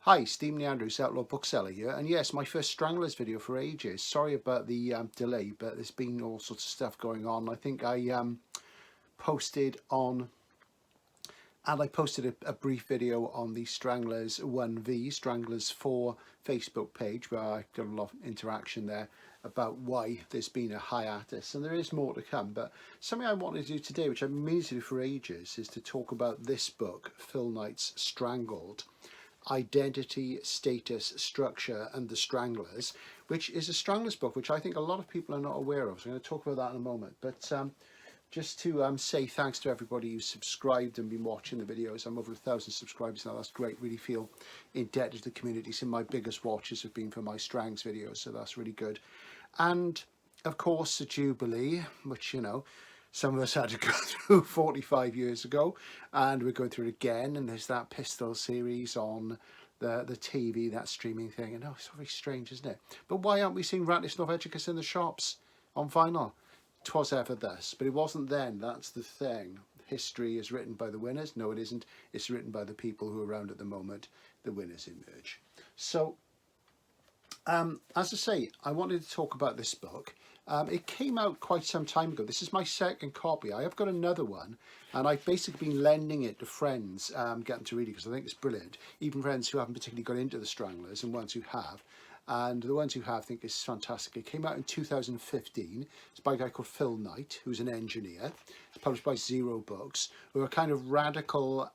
Hi, Steve Neandrews, Outlaw Bookseller here, and yes, my first Stranglers video for ages. Sorry about the delay, but there's been all sorts of stuff going on. I think I posted on, and I posted a brief video on the Stranglers 1v, Stranglers 4 Facebook page, where I got a lot of interaction there about why there's been a hiatus, and there is more to come. But something I wanted to do today, which I've been meaning to do for ages, is to talk about this book, Phil Knight's Strangled: Identity, Status, Structure and the Stranglers, which is a Stranglers book which I think a lot of people are not aware of. So I'm going to talk about that in a moment. But just to say thanks to everybody who's subscribed and been watching the videos. I'm over 1,000 subscribers now. That's great. Really feel indebted to the community. Some of my biggest watches have been for my Strangs videos, so that's really good. And of course the Jubilee, which, you know, some of us had to go through 45 years ago, and we're going through it again. And there's that Pistol series on the TV, that streaming thing. And it's very strange, isn't it? But why aren't we seeing Rattlesnake Norvegicus in the shops on vinyl? 'Twas ever thus, but it wasn't then. That's the thing. History is written by the winners. No, it isn't. It's written by the people who are around at the moment. The winners emerge. So, as I say, I wanted to talk about this book. It came out quite some time ago. This is my second copy. I have got another one, and I've basically been lending it to friends, get them to read it because I think it's brilliant. Even friends who haven't particularly got into the Stranglers, and ones who have. And the ones who have think it's fantastic. It came out in 2015. It's by a guy called Phil Knight, who's an engineer. It's published by Zero Books, who are a kind of radical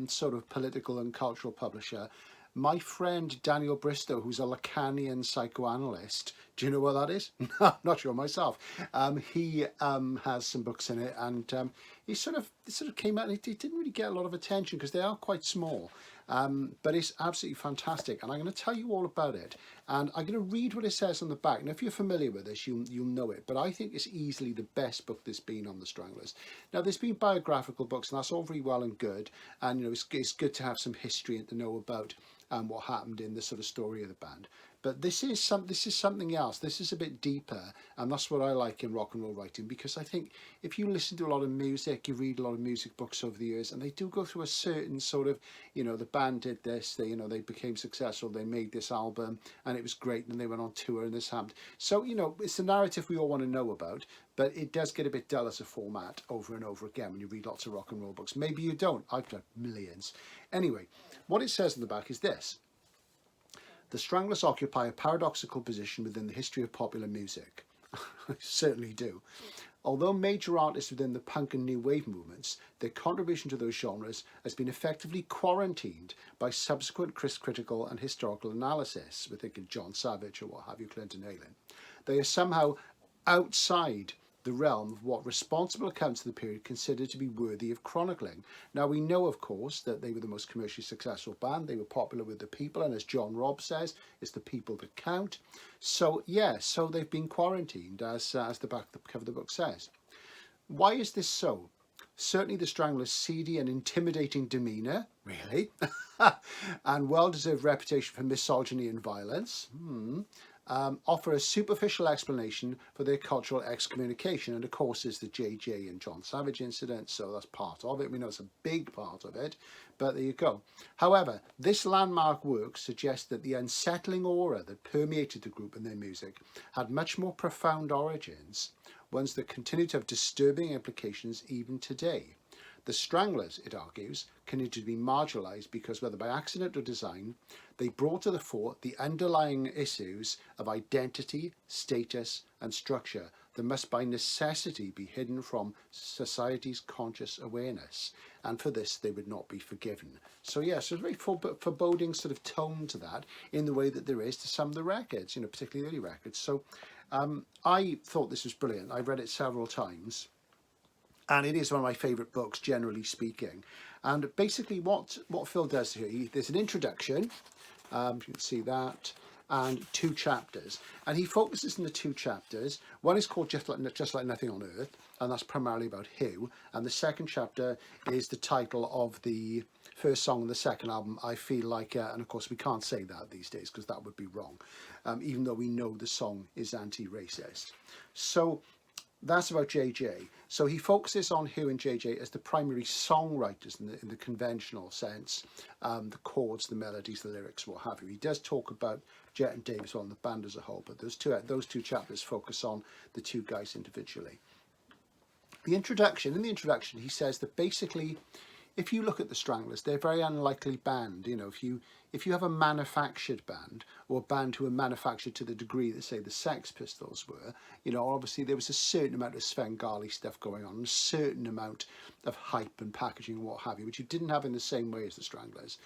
sort of political and cultural publisher. My friend Daniel Bristow, who's a Lacanian psychoanalyst, do you know what that is? I'm not sure myself. He has some books in it, and it sort of came out, and it didn't really get a lot of attention because they are quite small. But it's absolutely fantastic, and I'm going to tell you all about it. And I'm going to read what it says on the back. Now, if you're familiar with this, you'll know it. But I think it's easily the best book there's been on the Stranglers. Now, there's been biographical books, and that's all very well and good. And you know, it's good to have some history and to know about what happened in the sort of story of the band. But this is something else. This is a bit deeper, and that's what I like in rock and roll writing, because I think if you listen to a lot of music, you read a lot of music books over the years, and they do go through a certain sort of, you know, the band did this, they became successful, they made this album, and it was great, and they went on tour, and this happened. So, you know, it's the narrative we all want to know about, but it does get a bit dull as a format over and over again when you read lots of rock and roll books. Maybe you don't. I've got millions. Anyway, what it says in the back is this: the Stranglers occupy a paradoxical position within the history of popular music. I certainly do. Although major artists within the punk and new wave movements, their contribution to those genres has been effectively quarantined by subsequent critical and historical analysis. We're thinking John Savage or what have you, Clinton Halen. They are somehow outside the realm of what responsible accounts of the period considered to be worthy of chronicling. Now, we know, of course, that they were the most commercially successful band. They were popular with the people, and as John Robb says, it's the people that count. So, yeah, so they've been quarantined, as the back of the cover of the book says. Why is this so? Certainly the Stranglers' seedy and intimidating demeanour, really, and well-deserved reputation for misogyny and violence, offer a superficial explanation for their cultural excommunication. And of course there's the JJ and John Savage incident, so that's part of it. We know it's a big part of it, but there you go. However, this landmark work suggests that the unsettling aura that permeated the group and their music had much more profound origins, ones that continue to have disturbing implications even today. The Stranglers, it argues, continue to be marginalised because, whether by accident or design, they brought to the fore the underlying issues of identity, status and structure that must by necessity be hidden from society's conscious awareness, and for this they would not be forgiven. So yes, there's a very foreboding sort of tone to that, in the way that there is to some of the records, you know, particularly early records. So I thought this was brilliant. I've read it several times, and it is one of my favourite books, generally speaking. And basically what Phil does here, there's an introduction, you can see that, and 2 chapters. And he focuses on the 2 chapters. One is called Just Like Nothing on Earth, and that's primarily about Hugh. And the second chapter is the title of the first song on the second album, I Feel Like, and of course we can't say that these days because that would be wrong, even though we know the song is anti-racist. So that's about JJ. So he focuses on Hugh and JJ as the primary songwriters in the conventional sense, the chords, the melodies, the lyrics, what have you. He does talk about Jet and Dave as well, and the band as a whole, but those two chapters focus on the two guys individually. In the introduction, he says that basically, if you look at the Stranglers, they're a very unlikely band. You know, if you have a manufactured band, or a band who are manufactured to the degree that, say, the Sex Pistols were, you know, obviously there was a certain amount of Svengali stuff going on, a certain amount of hype and packaging and what have you, which you didn't have in the same way as the Stranglers.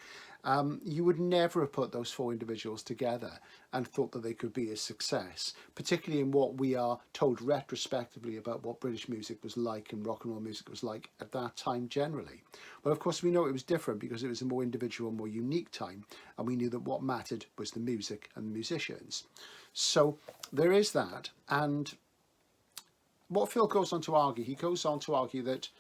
You would never have put those four individuals together and thought that they could be a success, particularly in what we are told retrospectively about what British music was like and rock and roll music was like at that time generally. Well, of course, we know it was different because it was a more individual, more unique time, and we knew that what mattered was the music and the musicians. So there is that. And what Phil goes on to argue, he goes on to argue that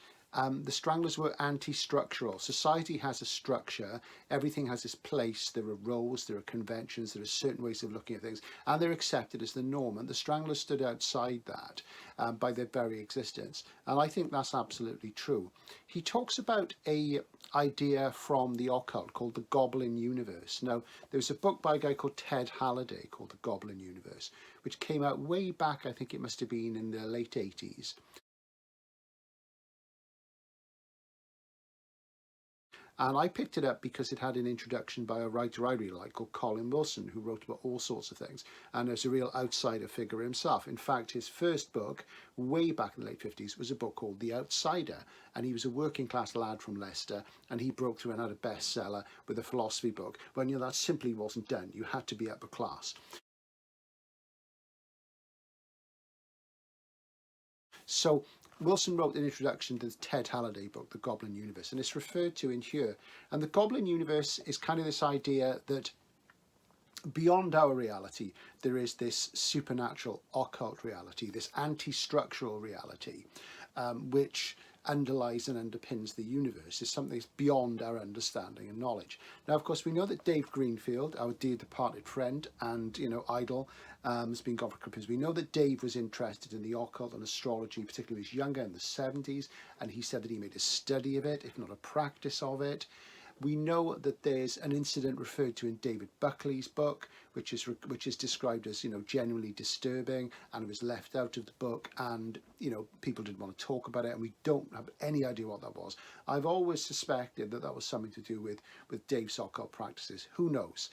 the Stranglers were anti-structural. Society has a structure, everything has its place, there are roles, there are conventions, there are certain ways of looking at things, and they're accepted as the norm, and the Stranglers stood outside that by their very existence, and I think that's absolutely true. He talks about a idea from the occult called the Goblin Universe. Now, there's a book by a guy called Ted Halliday called the Goblin Universe, which came out way back, I think it must have been in the late 80s. And I picked it up because it had an introduction by a writer I really like called Colin Wilson, who wrote about all sorts of things, and is a real outsider figure himself. In fact, his first book, way back in the late 50s, was a book called The Outsider, and he was a working class lad from Leicester, and he broke through and had a bestseller with a philosophy book. Well, you know, that simply wasn't done. You had to be upper class. So Wilson wrote an introduction to the Ted Halliday book, The Goblin Universe, and it's referred to in here. And the Goblin Universe is kind of this idea that beyond our reality, there is this supernatural occult reality, this anti-structural reality, which underlies and underpins the universe. Is something that's beyond our understanding and knowledge. Now, of course, we know that Dave Greenfield, our dear departed friend and, you know, idol, has been gone for a couple of years. We know that Dave was interested in the occult and astrology, particularly when he was younger in the 70s, and he said that he made a study of it, if not a practice of it. We know that there's an incident referred to in David Buckley's book, which is described as, you know, genuinely disturbing, and it was left out of the book, and, you know, people didn't want to talk about it, and we don't have any idea what that was. I've always suspected that that was something to do with Dave's occult practices. Who knows?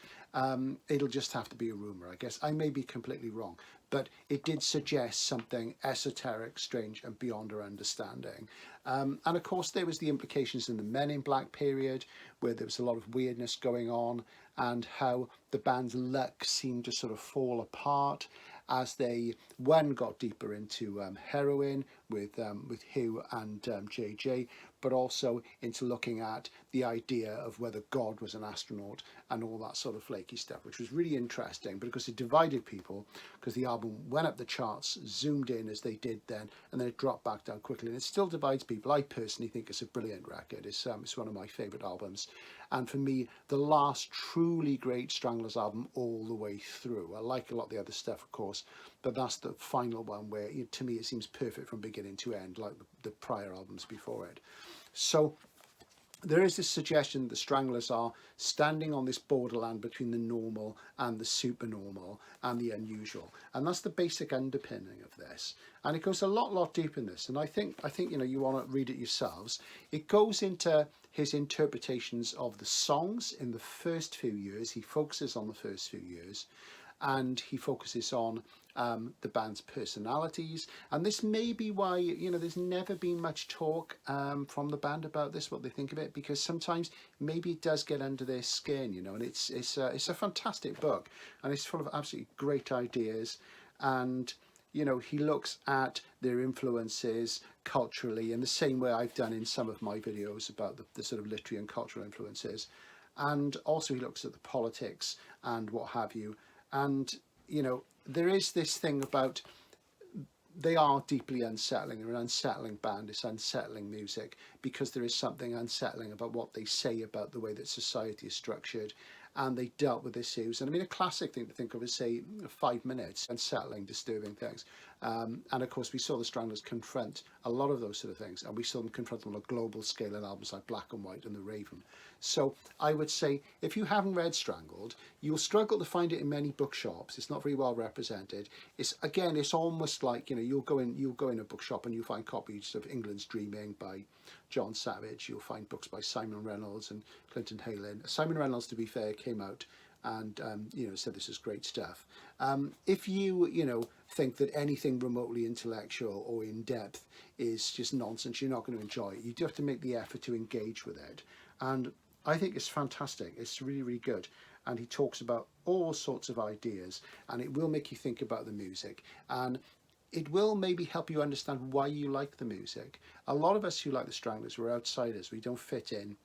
It'll just have to be a rumor, I guess. I may be completely wrong, but it did suggest something esoteric, strange, and beyond our understanding. And of course, there was the implications in the Men in Black period, where there was a lot of weirdness going on, and how the band's luck seemed to sort of fall apart as they, one, got deeper into heroin with Hugh and JJ, but also into looking at the idea of whether God was an astronaut and all that sort of flaky stuff, which was really interesting because it divided people, because the album went up the charts, zoomed in as they did then, and then it dropped back down quickly, and it still divides people. I personally think it's a brilliant record. It's one of my favourite albums, and for me, the last truly great Stranglers album all the way through. I like a lot of the other stuff, of course, but that's the final one where, to me, it seems perfect from beginning to end, like the prior albums before it. So there is this suggestion that the Stranglers are standing on this borderland between the normal and the supernormal and the unusual, and that's the basic underpinning of this. And it goes a lot deeper in this. And I think you know, you want to read it yourselves. It goes into his interpretations of the songs in the first few years. He focuses on the first few years, and he focuses on the band's personalities, and this may be why, you know, there's never been much talk from the band about this, what they think of it, because sometimes maybe it does get under their skin, you know. And it's a fantastic book, and it's full of absolutely great ideas, and, you know, he looks at their influences culturally in the same way I've done in some of my videos about the sort of literary and cultural influences, and also he looks at the politics and what have you. And, you know, there is this thing about, they are deeply unsettling. They're an unsettling band. It's unsettling music because there is something unsettling about what they say about the way that society is structured, and they dealt with issues. And I mean, a classic thing to think of is, say, 5 Minutes, unsettling, disturbing things. And of course, we saw the Stranglers confront a lot of those sort of things, and we saw them confront them on a global scale in albums like Black and White and The Raven. So I would say, if you haven't read Strangled, you'll struggle to find it in many bookshops. It's not very well represented. It's, again, it's almost like, you know, you'll go in a bookshop and you'll find copies of England's Dreaming by John Savage. You'll find books by Simon Reynolds and Clinton Halen. Simon Reynolds, to be fair, came out and you know, said this is great stuff. If you think that anything remotely intellectual or in depth is just nonsense, you're not going to enjoy it. You do have to make the effort to engage with it, and I think it's fantastic. It's really, really good, and he talks about all sorts of ideas, and it will make you think about the music, and it will maybe help you understand why you like the music. A lot of us who like the Stranglers, we're outsiders. We don't fit in.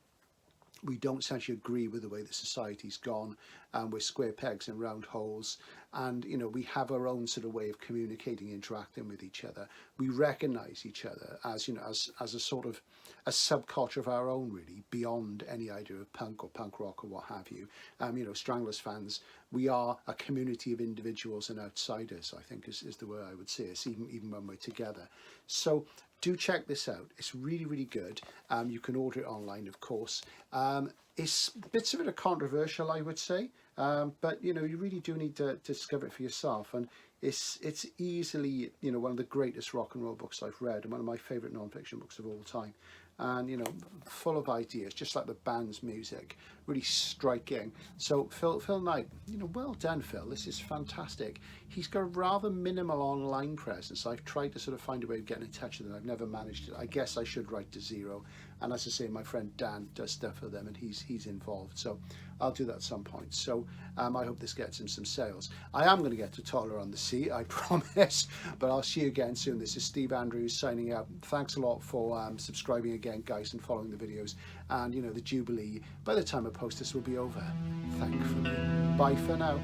We don't essentially agree with the way the society's gone, and we're square pegs in round holes, and you know, we have our own sort of way of communicating, interacting with each other. We recognize each other as, you know, as a sort of a subculture of our own, really, beyond any idea of punk or punk rock or what have you. You know, Stranglers fans, we are a community of individuals and outsiders, I think is the way I would say it, even when we're together. So do check this out. It's really, really good. You can order it online, of course. It's bits of it are controversial, I would say, but you know, you really do need to discover it for yourself. And it's easily, you know, one of the greatest rock and roll books I've read, and one of my favourite non-fiction books of all time. And you know, full of ideas, just like the band's music, really striking. So Phil Knight, you know, well done, Phil. This is fantastic. He's got a rather minimal online presence. I've tried to sort of find a way of getting in touch with him. I've never managed it. I guess I should write to Zero. And as I say, my friend Dan does stuff for them, and he's involved. So I'll do that at some point. So I hope this gets him some sales. I am going to get to Toddler on the Sea, I promise. But I'll see you again soon. This is Steve Andrews signing out. Thanks a lot for subscribing again, guys, and following the videos. And you know, the Jubilee, by the time I post this, will be over, thankfully. Bye for now.